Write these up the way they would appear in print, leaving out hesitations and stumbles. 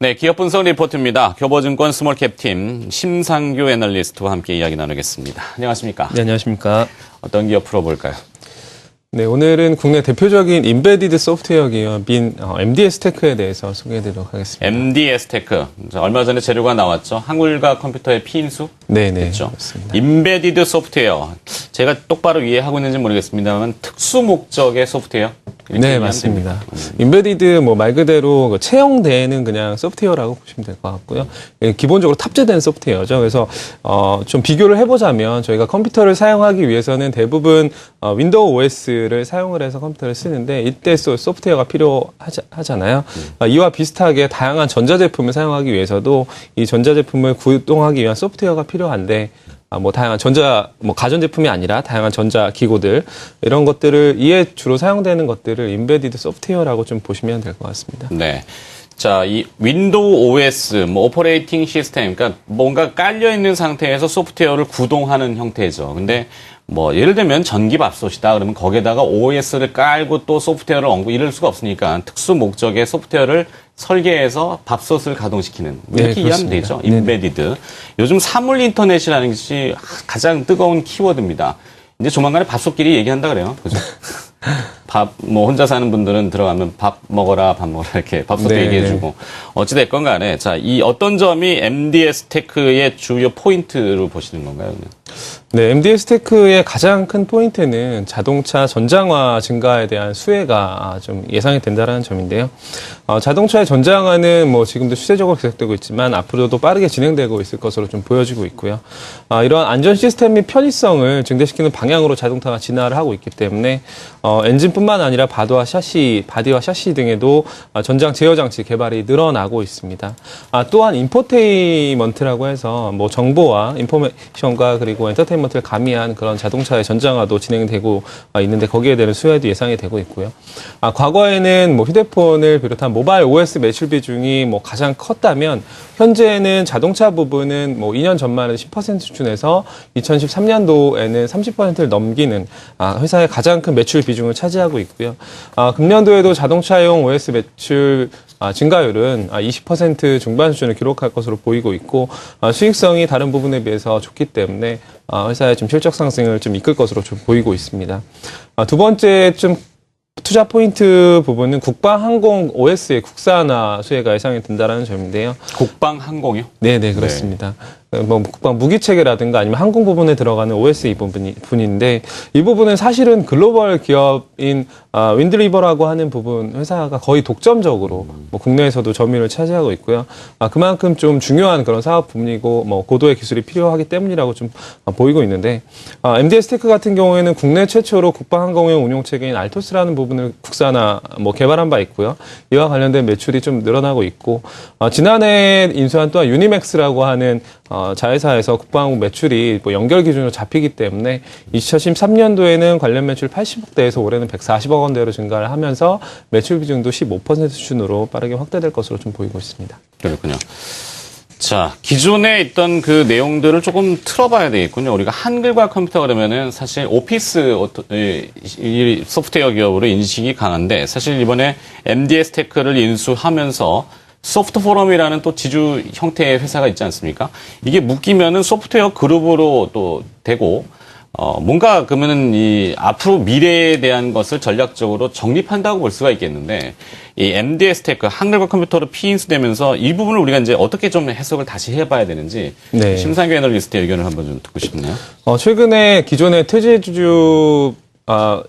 네, 기업 분석 리포트입니다. 교보증권 스몰캡팀 심상규 애널리스트와 함께 이야기 나누겠습니다. 안녕하십니까? 네, 안녕하십니까? 어떤 기업 풀어볼까요? 네, 오늘은 국내 대표적인 인베디드 소프트웨어 기업인 MDS테크에 대해서 소개해드리도록 하겠습니다. MDS테크. 얼마 전에 재료가 나왔죠. 한글과 컴퓨터의 피인수? 네네. 그렇죠. 맞습니다. 인베디드 소프트웨어. 제가 똑바로 이해하고 있는지 모르겠습니다만 특수 목적의 소프트웨어? 네, 맞습니다. 인베디드 말 그대로 채용되는 그냥 소프트웨어라고 보시면 될 것 같고요. 기본적으로 탑재된 소프트웨어죠. 그래서 좀 비교를 해보자면 저희가 컴퓨터를 사용하기 위해서는 대부분 윈도우 OS를 사용을 해서 컴퓨터를 쓰는데 이때 소프트웨어가 필요하잖아요. 이와 비슷하게 다양한 전자제품을 사용하기 위해서도 이 전자제품을 구동하기 위한 소프트웨어가 필요한데 다양한 가전제품이 아니라 다양한 전자기구들, 이런 것들을, 이에 주로 사용되는 것들을 인베디드 소프트웨어라고 좀 보시면 될 것 같습니다. 네. 자, 이 윈도우 OS, 오퍼레이팅 시스템, 그러니까 뭔가 깔려있는 상태에서 소프트웨어를 구동하는 형태죠. 근데 예를 들면 전기밥솥이다 그러면 거기에다가 OS를 깔고 또 소프트웨어를 얹고 이럴 수가 없으니까 특수 목적의 소프트웨어를 설계해서 밥솥을 가동시키는 이렇게 네, 이해하면 되죠. 인베디드. 요즘 사물 인터넷이라는 것이 가장 뜨거운 키워드입니다. 이제 조만간에 밥솥끼리 얘기한다 그래요. 그죠? 혼자 사는 분들은 들어가면 밥 먹어라 이렇게 밥솥도 네, 얘기해주고. 어찌됐건 간에, 자, 이 어떤 점이 MDS테크의 주요 포인트로 보시는 건가요? 네, MDS테크의 가장 큰 포인트는 자동차 전장화 증가에 대한 수혜가 좀 예상이 된다는 점인데요. 자동차의 전장화는 지금도 추세적으로 계속되고 있지만 앞으로도 빠르게 진행되고 있을 것으로 좀 보여지고 있고요. 이러한 안전 시스템 및 편의성을 증대시키는 방향으로 자동차가 진화를 하고 있기 때문에 엔진뿐만 아니라 바디와 샤시 등에도 전장 제어 장치 개발이 늘어나고 있습니다. 또한 인포테인먼트라고 해서 정보와 인포메이션과 그리고 엔터테인먼트를 가미한 그런 자동차의 전장화도 진행되고 있는데 거기에 대한 수혜도 예상이 되고 있고요. 과거에는 휴대폰을 비롯한 모바일 OS 매출 비중이 가장 컸다면 현재는 자동차 부분은 2년 전만 해도 10% 수준에서 2013년도에는 30%를 넘기는 회사의 가장 큰 매출 비중을 차지하고 있고요. 금년도에도 자동차용 OS 매출 증가율은 20% 중반 수준을 기록할 것으로 보이고 있고 수익성이 다른 부분에 비해서 좋기 때문에 회사의 좀 실적 상승을 좀 이끌 것으로 좀 보이고 있습니다. 두 번째 투자 포인트 부분은 국방항공 OS의 국산화 수혜가 예상이 된다는 점인데요. 국방항공이요? 네, 그렇습니다. 국방 무기 체계라든가 아니면 항공 부분에 들어가는 OS 이 부분인데 이 부분은 사실은 글로벌 기업인 윈드리버라고 하는 부분 회사가 거의 독점적으로 국내에서도 점유율을 차지하고 있고요. 그만큼 좀 중요한 그런 사업 부분이고 고도의 기술이 필요하기 때문이라고 좀 보이고 있는데 MDS테크 같은 경우에는 국내 최초로 국방항공용 운용 체계인 알토스라는 부분을 국산화 개발한 바 있고요. 이와 관련된 매출이 좀 늘어나고 있고 지난해 인수한 또한 유니맥스라고 하는 자회사에서 국방항공 매출이 연결 기준으로 잡히기 때문에 2013년도에는 관련 매출 80억대에서 올해는 140억 원대로 증가를 하면서 매출 비중도 15% 수준으로 빠르게 확대될 것으로 좀 보이고 있습니다. 그렇군요. 자, 기존에 있던 그 내용들을 조금 틀어봐야 되겠군요. 우리가 한글과 컴퓨터 그러면은 사실 오피스 이 소프트웨어 기업으로 인식이 강한데 사실 이번에 MDS테크를 인수하면서 소프트포럼이라는 또 지주 형태의 회사가 있지 않습니까? 이게 묶이면은 소프트웨어 그룹으로 또 되고, 뭔가 그러면은 앞으로 미래에 대한 것을 전략적으로 정립한다고 볼 수가 있겠는데, 이 MDS테크, 한글과 컴퓨터로 피인수되면서 이 부분을 우리가 이제 어떻게 좀 해석을 다시 해봐야 되는지, 네. 심상규 애널리스트의 의견을 한번 좀 듣고 싶네요. 최근에 기존의 퇴지주주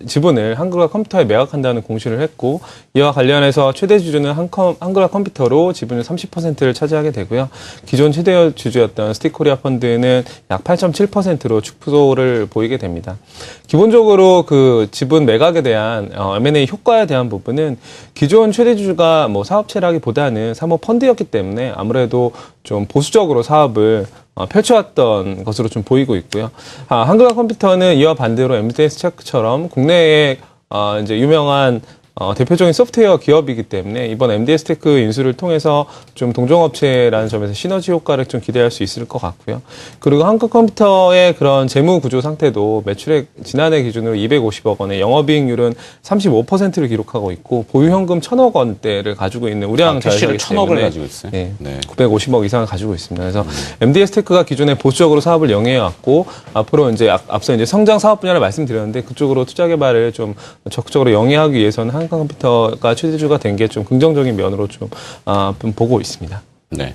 지분을 한글과 컴퓨터에 매각한다는 공시를 했고 이와 관련해서 최대 주주는 한글과 컴퓨터로 지분을 30%를 차지하게 되고요. 기존 최대 주주였던 스틱코리아 펀드는 약 8.7%로 축소를 보이게 됩니다. 기본적으로 그 지분 매각에 대한 M&A 효과에 대한 부분은 기존 최대 주주가 사업체라기보다는 사모 펀드였기 때문에 아무래도 좀 보수적으로 사업을 펼쳐왔던 것으로 좀 보이고 있고요. 한글과 컴퓨터는 이와 반대로 MDS테크처럼 국내에 이제 유명한 대표적인 소프트웨어 기업이기 때문에 이번 MDS테크 인수를 통해서 좀 동종업체라는 점에서 시너지 효과를 좀 기대할 수 있을 것 같고요. 그리고 한국컴퓨터의 그런 재무 구조 상태도 매출액 지난해 기준으로 250억 원에 영업이익률은 35%를 기록하고 있고 보유 현금 1,000억 원대를 가지고 있는 우량 캐시를 자회사이기 1,000억을 때문에 가지고 있어요. 네, 네. 950억 이상을 가지고 있습니다. 그래서 MDS테크가 기존에 보수적으로 사업을 영위해왔고 앞으로 이제 앞서 이제 성장 사업 분야를 말씀드렸는데 그쪽으로 투자 개발을 좀 적극적으로 영위하기 위해서는 한국컴퓨터가 최대주가 된 게 좀 긍정적인 면으로 좀 보고 있습니다. 네.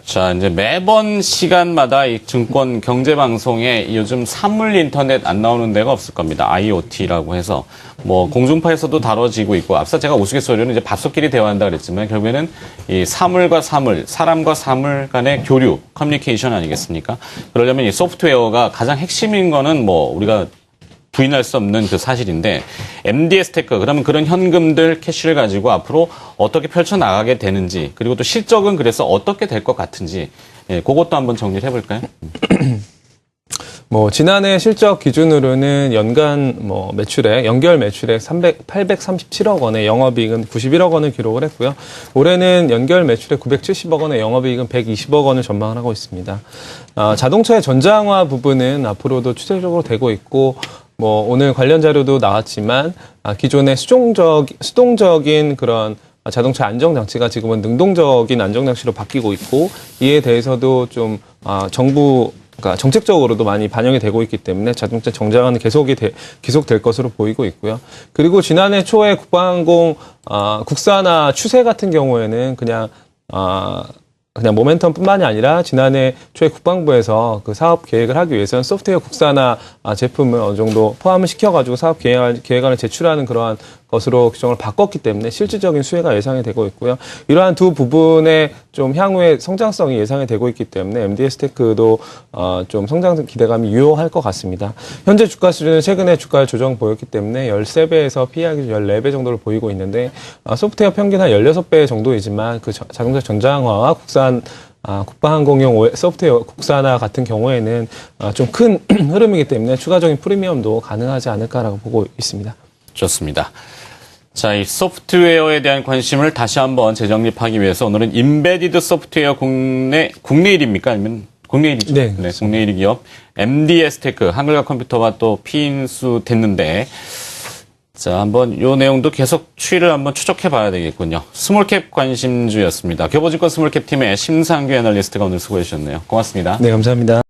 자, 이제 매번 시간마다 이 증권 경제 방송에 요즘 사물 인터넷 안 나오는 데가 없을 겁니다. IoT라고 해서 뭐 공중파에서도 다뤄지고 있고 앞서 제가 우스갯소리로는 이제 밥솥끼리 대화한다 그랬지만 결국에는 이 사물과 사물, 사람과 사물 간의 교류, 커뮤니케이션 아니겠습니까? 그러려면 이 소프트웨어가 가장 핵심인 거는 뭐 우리가 부인할 수 없는 그 사실인데 MDS테크 그러면 그런 현금들 캐시를 가지고 앞으로 어떻게 펼쳐나가게 되는지 그리고 또 실적은 그래서 어떻게 될 것 같은지 그것도 한번 정리를 해볼까요? 지난해 실적 기준으로는 연간 매출액, 연결 매출액 837억 원에 영업이익은 91억 원을 기록을 했고요. 올해는 연결 매출액 970억 원에 영업이익은 120억 원을 전망을 하고 있습니다. 자동차의 전장화 부분은 앞으로도 추세적으로 되고 있고, 오늘 관련 자료도 나왔지만, 기존의 수동적인 그런 자동차 안정장치가 지금은 능동적인 안정장치로 바뀌고 있고, 이에 대해서도 좀, 그러니까 정책적으로도 많이 반영이 되고 있기 때문에 자동차 정장화는 계속될 것으로 보이고 있고요. 그리고 지난해 초에 국방항공 국산화 추세 같은 경우에는 그냥 모멘텀뿐만이 아니라 지난해 초에 국방부에서 그 사업 계획을 하기 위해서는 소프트웨어 국산화 제품을 어느 정도 포함을 시켜가지고 사업 계획안을 제출하는 그러한 것으로 규정을 바꿨기 때문에 실질적인 수혜가 예상이 되고 있고요. 이러한 두 부분의 좀 향후의 성장성이 예상이 되고 있기 때문에 MDS테크도 좀 성장 기대감이 유효할 것 같습니다. 현재 주가 수준은 최근에 주가 조정 보였기 때문에 13배에서 PER 기준 14배 정도를 보이고 있는데 소프트웨어 평균 한 16배 정도이지만 그 자동차 전장화와 국방항공용 소프트웨어 국산화 같은 경우에는 좀 큰 흐름이기 때문에 추가적인 프리미엄도 가능하지 않을까라고 보고 있습니다. 좋습니다. 자, 이 소프트웨어에 대한 관심을 다시 한번 재정립하기 위해서 오늘은 인베디드 소프트웨어 국내 1위입니까? 아니면 국내 1위죠? 네, 국내 1위 기업 MDS테크 한글과 컴퓨터가 또 피인수 됐는데 자, 한번 요 내용도 계속 추이를 한번 추적해 봐야 되겠군요. 스몰캡 관심주였습니다. 교보증권 스몰캡 팀의 심상규 애널리스트가 오늘 수고해 주셨네요. 고맙습니다. 네, 감사합니다.